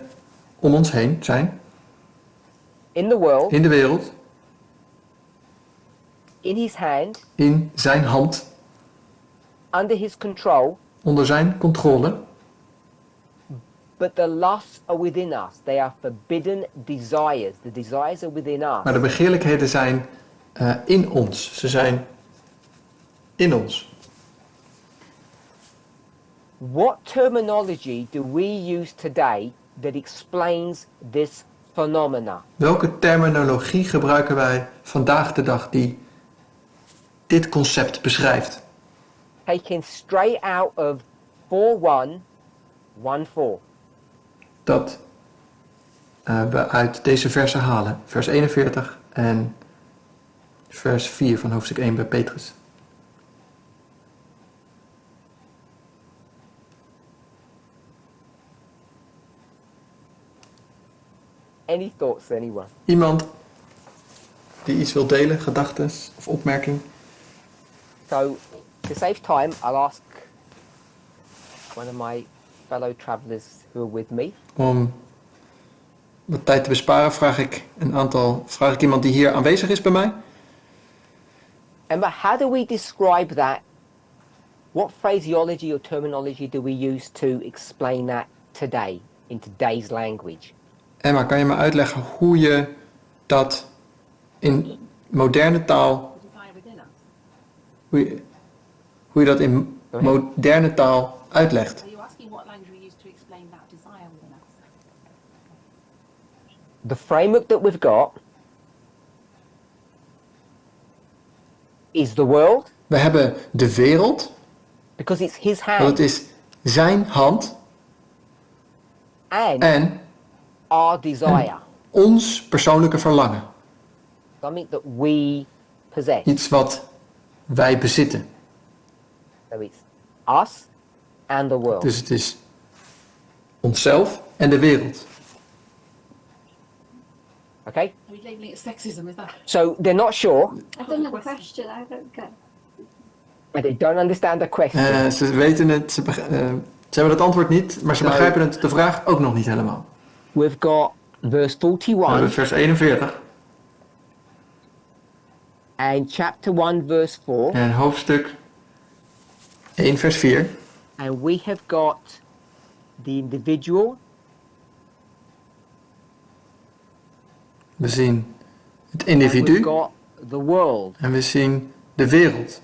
om ons heen zijn, in the world, in de wereld, in his hand, in zijn hand, under his control, onder zijn controle. but the lusts are within us. They are forbidden desires. The desires are within us. Maar de begeerlijkheden zijn in ons. Ze zijn in ons. What terminology do we use today that explains this phenomena? Welke terminologie gebruiken wij vandaag de dag die dit concept beschrijft? Taken straight out of 4:1:14. Dat we uit deze versen halen. Vers 41 en vers 4 van hoofdstuk 1 bij Petrus. Any thoughts, anyone? Iemand die iets wil delen, gedachten of opmerking? So, to save time, I'll ask one of my fellow travelers who are with me. Om wat tijd te besparen vraag ik iemand die hier aanwezig is bij mij. And how do we describe that? What phraseology or terminology do we use to explain that today, in today's language? Emma, kan je me uitleggen hoe je dat in moderne taal, Desire within us. hoe je dat in moderne taal uitlegt? Are you asking what language we use to explain that desire within us? The framework that we've got is the world, We hebben de wereld, because it's his want hand, het is zijn hand, and en our desire, ons persoonlijke verlangen. something that we possess. Iets wat wij bezitten. So it's us and the world. Dus het is onszelf en de wereld. Okay? Are we labeling it sexism? Is that? So they're not sure, I don't have a question. I don't get. and they don't understand the question. Ze weten het, ze hebben het antwoord niet, maar ze Nou. begrijpen het, de vraag ook nog niet helemaal. We've got verse We hebben 41 vers 41 and chapter 1 verse 4, en hoofdstuk 1 vers 4. and we have got the individual, We zien het and we've individu got the world. en we zien de wereld.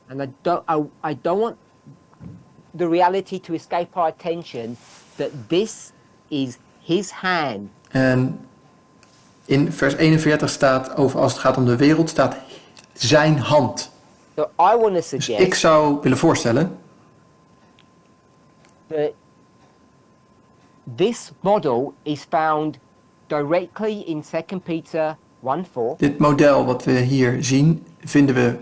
And I don't want the reality to escape our attention that this is his hand. En in vers 41 staat over, als het gaat om de wereld, staat zijn hand. So I want to Dus suggest ik zou willen voorstellen that this model is found directly in 2 Peter 1:4, dit model wat we hier zien, vinden we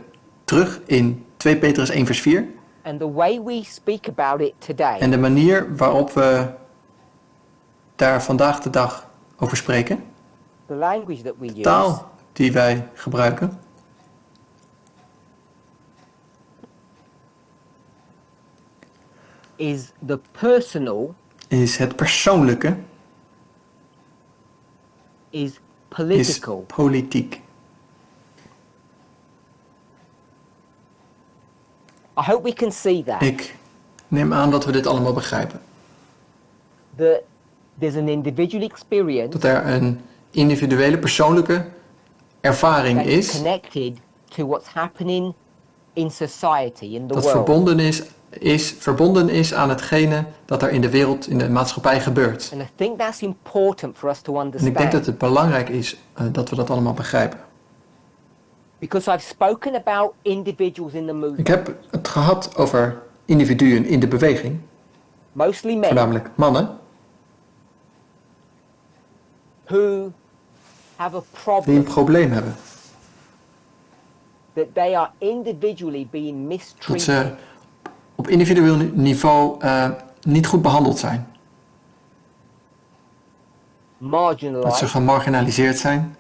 terug in 2 Petrus 1 vers 4. and the way we speak about it today En de manier waarop we daar vandaag de dag over spreken, the language that we use taal die wij gebruiken, is the personal, is het persoonlijke, is is political. politiek. I hope we can see that. Ik neem aan dat we dit allemaal begrijpen. That there's an individual experience Dat er een individuele persoonlijke ervaring that is is, connected to what's happening in society, in the dat world. verbonden is aan hetgene dat er in de wereld, in de maatschappij gebeurt. And I think that's important for us to En ik denk understand. dat het belangrijk is dat we dat allemaal begrijpen. Because I've spoken about individuals in the Ik movement, heb het gehad over individuen in de beweging, mostly men, voornamelijk mannen, who have a die problem een probleem hebben. that they are individually being Dat mistreated ze op individueel niveau niet goed behandeld zijn. Dat ze marginalized, gemarginaliseerd zijn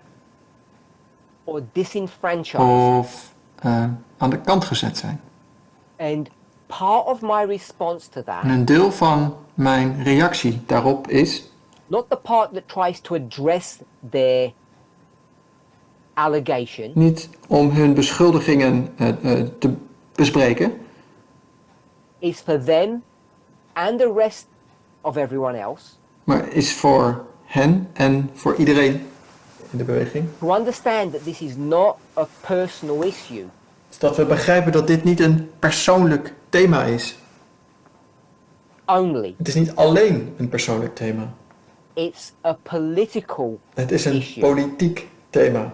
or disenfranchised. of aan de kant gezet zijn. And part of my response to that, En een deel van mijn reactie daarop is not the part that tries to address their allegation, niet om hun beschuldigingen te bespreken, is for them and the rest of everyone else maar is voor hen en voor iedereen in de beweging. to understand that this is not a personal issue. Is dat we begrijpen dat dit niet een persoonlijk thema is. Only. Het is niet alleen een persoonlijk thema. It's a political Het is een issue. politiek thema.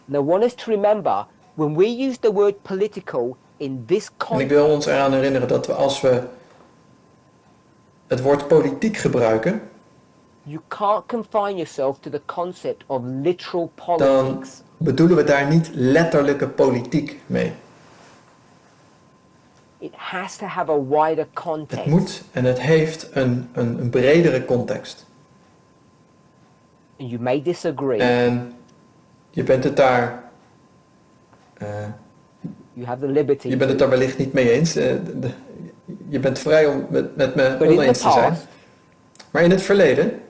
Now, I want us to remember, when we use the word political in this En ik context, wil ons eraan herinneren dat als we het woord politiek gebruiken, you can't confine yourself to the concept of literal dan politics. bedoelen we daar niet letterlijke politiek mee. It has to have a wider Het context. moet en het heeft een bredere context. And you may disagree. En je bent het daar, You have the liberty. je bent het daar wellicht niet mee eens. Je bent vrij om met me But in oneens the te zijn. past, Maar in het verleden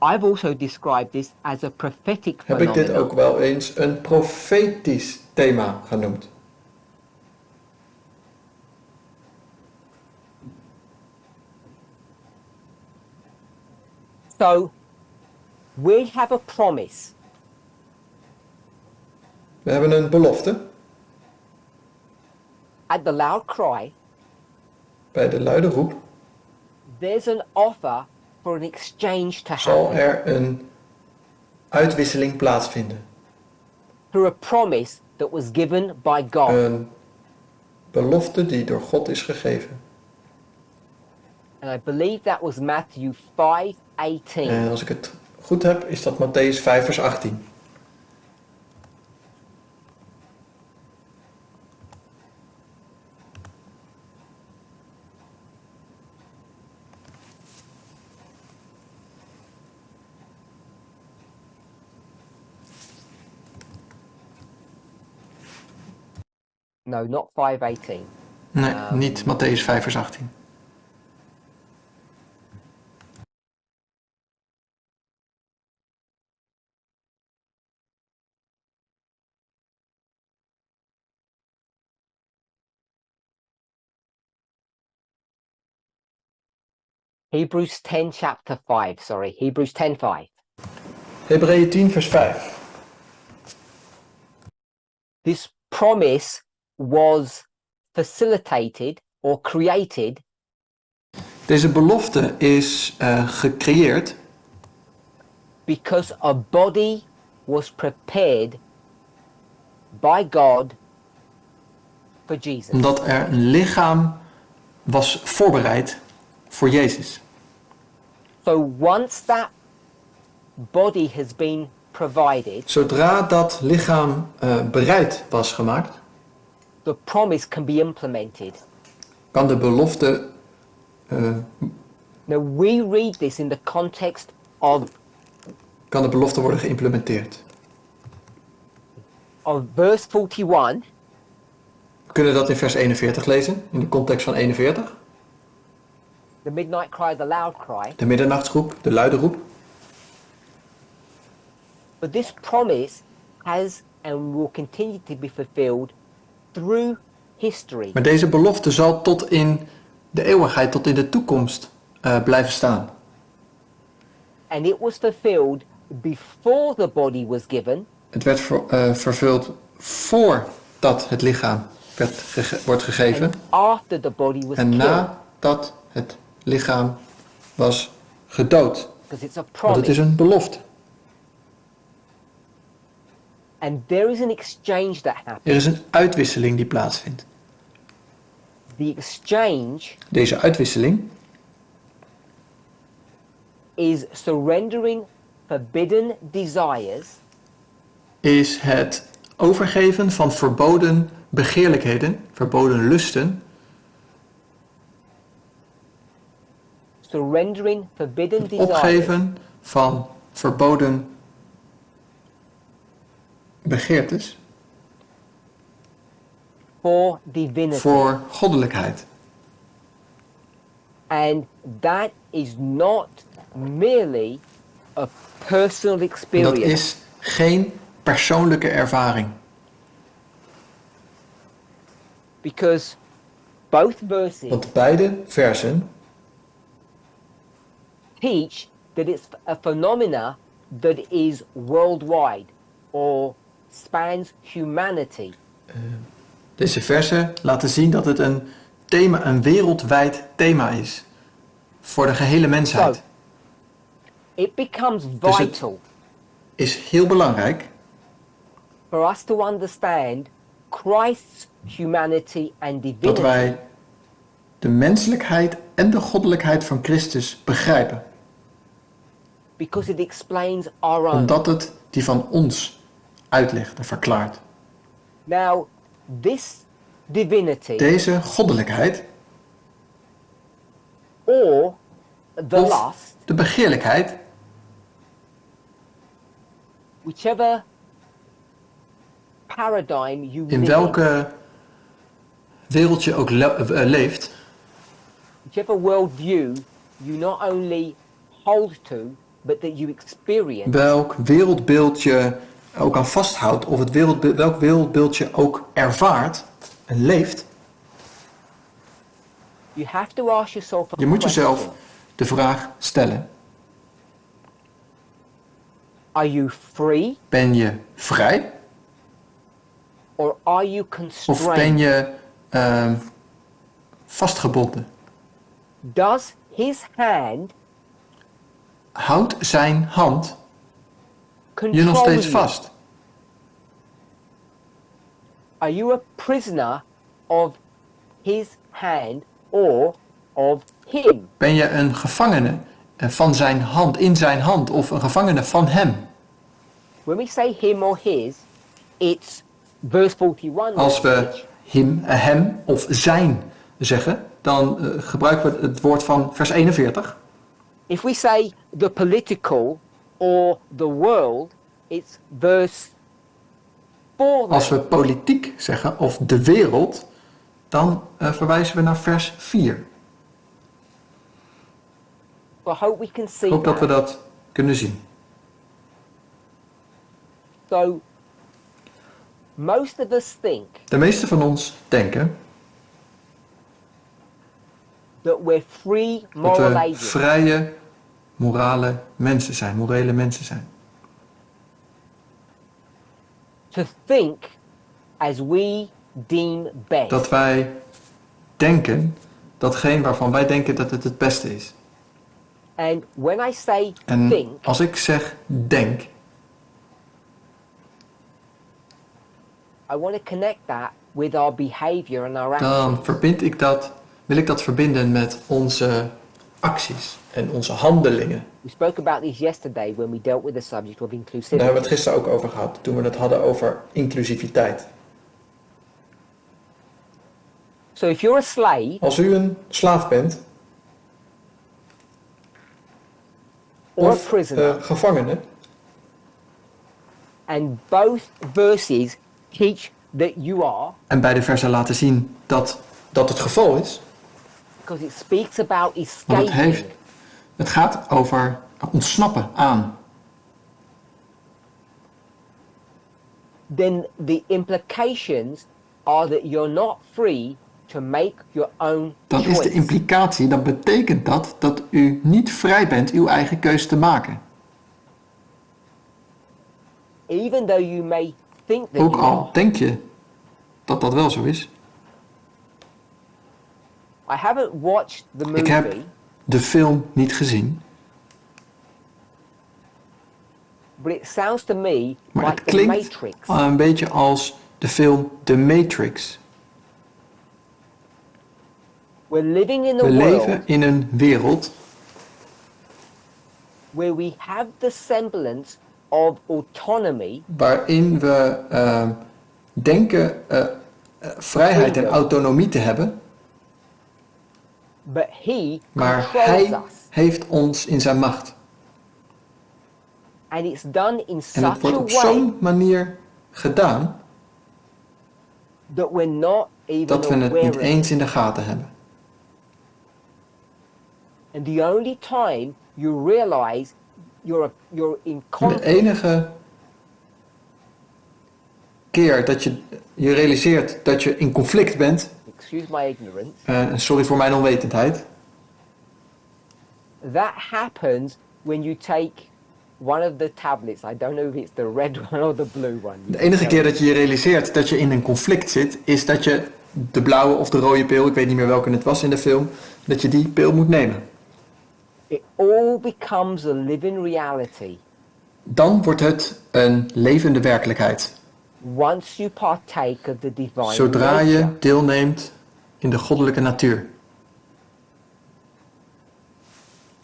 I've also described this as a prophetic heb ik dit phenomenon. ook wel eens een profetisch thema genoemd. So, we have a promise We hebben een belofte at the loud cry. bij de luide roep. There's an offer for an exchange to Zal happen er een uitwisseling plaatsvinden. through a promise that was given by God. Een belofte die door God is gegeven. And I believe that was Matthew 5:18. En als ik het goed heb, is dat Matthäus 5 vers 18. No, not 5:18. Nee, niet Matthäus 5 vers 18. Hebrews 10 chapter 5, sorry, Hebrews 10:5. Hebreeën 10 vers 5. This promise was facilitated or created Deze belofte is gecreëerd because a body was prepared by God for Jesus. omdat er een lichaam was voorbereid voor Jezus. So once that body has been provided, Zodra dat lichaam bereid was gemaakt, the promise can be implemented. kan de belofte Now we read this in the context of worden geïmplementeerd. verse 41. We kunnen dat in vers 41 lezen, in de context van 41. The midnight cry, the loud cry. De middernachtsroep, de luide roep. But this promise has and will continue to be fulfilled through history. Maar deze belofte zal tot in de eeuwigheid, tot in de toekomst blijven staan. And it was fulfilled before the body was given. Het werd vervuld voordat het lichaam wordt gegeven And after the body was en killed. nadat het lichaam was gedood. Because it's a Want het is promise. een belofte. And there is an exchange that happens. Er is een uitwisseling die plaatsvindt. The exchange Deze uitwisseling is surrendering forbidden desires is het overgeven van verboden begeerlijkheden, verboden lusten, surrendering forbidden het desires opgeven van verboden begeertes for divinity. voor goddelijkheid. And that is not merely a personal En dat experience. is geen persoonlijke ervaring. Because both verses Want beide versen teach that it's a phenomena that is worldwide or spans humanity. Deze versen laten zien dat het een wereldwijd thema is. Voor de gehele mensheid. So, it becomes Dus het vital is heel belangrijk for us to understand Christ's humanity and dat divinity wij de menselijkheid en de goddelijkheid van Christus begrijpen. because it explains our own. Omdat het die van ons uitlegt en verklaart. Now, this divinity Deze goddelijkheid or the of lust, de begeerlijkheid, whichever paradigm you in live welke wereld je ook leeft, whichever worldview you not only hold to, but that you experience, welk wereldbeeld je ook aan vasthoudt, of welk wereldbeeld je ook ervaart en leeft, you have to ask yourself a je moet jezelf question. de vraag stellen. Are you free Ben je vrij or are you of ben constrained? je vastgebonden? Does his hand Houdt zijn hand je nog control steeds you? vast? Are you a prisoner of his hand or of him? Ben je een gevangene van zijn hand, in zijn hand, of een gevangene van hem? When we say him or his, it's verse 41. Als we language. hem of zijn zeggen, dan gebruiken we het woord van vers 41. If we say the political or the world, it's verse 4. Als we politiek zeggen, of de wereld, dan verwijzen we naar vers 4. I hope we can see Ik hoop dat we that. dat kunnen zien. So, most of us think De meeste van ons denken that we're free dat moral we agents. vrije, morele mensen zijn. To think as we deem best. Dat wij denken datgene waarvan wij denken dat het het beste is. And when I say En think, als ik zeg denk, I want to connect that with our behavior and our dan actions. wil ik dat verbinden met onze acties en onze handelingen. We spoke about this yesterday when we dealt with the subject of Daar inclusivity. hebben we het gisteren ook over gehad, toen we het hadden over inclusiviteit. So if you're a slave Als u een slaaf bent, or a of prisoner, gevangene, and both verses teach that you are, en beide versen laten zien dat dat het geval is, because it speaks about want escaping. het gaat over ontsnappen aan. Then the implications are that you're not free to make your own Dan is de choice. implicatie, dan betekent dat u niet vrij bent uw eigen keus te maken. Even though you may think that Ook you al are. denk je dat dat wel zo is. I haven't watched the movie, Ik heb de film niet gezien, but it sounds to me maar like het the klinkt Matrix. een beetje als de film The Matrix. We're living in a We world leven in een wereld where we have the semblance of autonomy, waarin we denken vrijheid en autonomie te hebben, but he maar controls hij us. heeft ons in zijn macht. And it's done in En het such wordt a op way zo'n manier gedaan that we're not even dat we het aware niet of eens it. in de gaten hebben. And the only time you realize you're in En de conflict enige keer dat je realiseert dat je in conflict bent, excuse my ignorance, en sorry voor mijn onwetendheid, that happens when you take one of the tablets. I don't know if it's the red one or the blue one. de enige keer dat je realiseert dat je in een conflict zit, is dat je de blauwe of de rode pil, ik weet niet meer welke het was in de film, dat je die pil moet nemen. It all becomes a living reality Dan wordt het een levende werkelijkheid. once you partake of the divine Zodra nature. je deelneemt in de goddelijke natuur.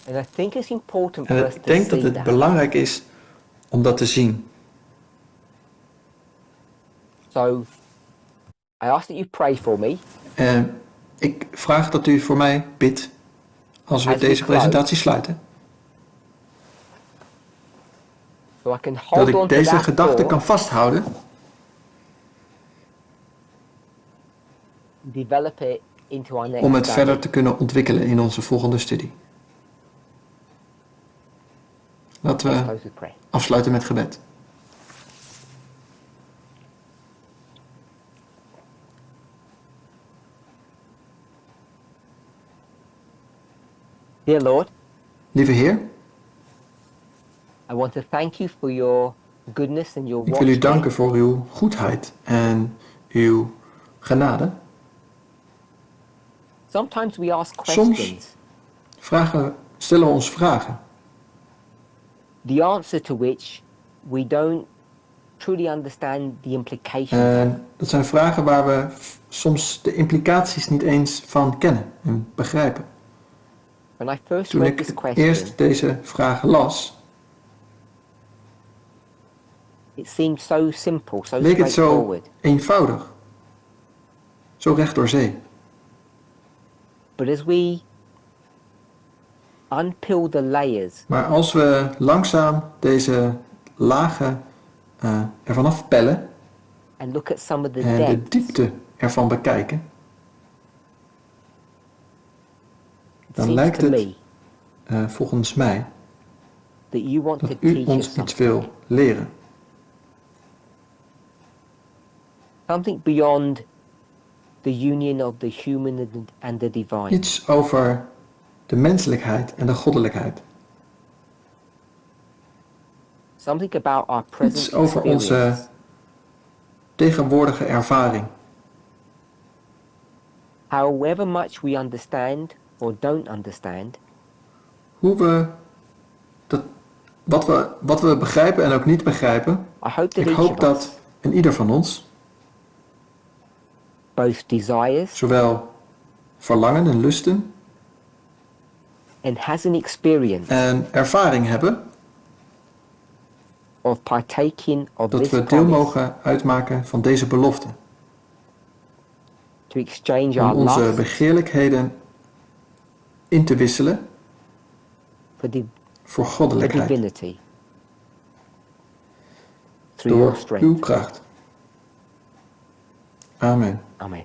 And I think it's important En for us ik to denk dat see het that. belangrijk is om dat te zien. So I ask that you pray for me. En ik vraag dat u voor mij bidt als we As we deze close. presentatie sluiten. So I can Dat hold on ik to deze that gedachte thought, kan vasthouden develop it into our next om het study. verder te kunnen ontwikkelen in onze volgende studie. Laten Let's we close with prayer. afsluiten met gebed. Dear Lord, Lieve Heer, I want to thank you for your goodness and your ik wil u watching. danken voor uw goedheid en uw genade. Sometimes we ask Soms questions, stellen we ons vragen the answer to which we don't truly understand the implications of. en dat zijn vragen waar we soms de implicaties niet eens van kennen en begrijpen. When I first Toen read ik this question, eerst deze vragen las, it seemed so simple, so leek het zo straightforward. eenvoudig, zo recht door zee. But as we unpeel the layers Maar als we langzaam deze lagen ervan afpellen and look at some of the en de depths, diepte ervan bekijken, it dan seems lijkt to het me volgens mij that you want to dat u teach us ons iets something. wil leren. Something beyond the union of the human and the divine. Iets over de menselijkheid en de goddelijkheid. Something about our present Iets over onze experience. tegenwoordige ervaring. However much we understand or don't understand, Hoe we wat we begrijpen en ook niet begrijpen. I hope that Ik each hoop of us, dat in ieder van ons both desires zowel verlangen en lusten and has an experience en ervaring hebben of partaking of dat this we deel promise mogen uitmaken van deze belofte. to exchange Om our onze lust begeerlijkheden in te wisselen voor for goddelijkheid. divinity through your Door uw strength. kracht. Amen. Amen.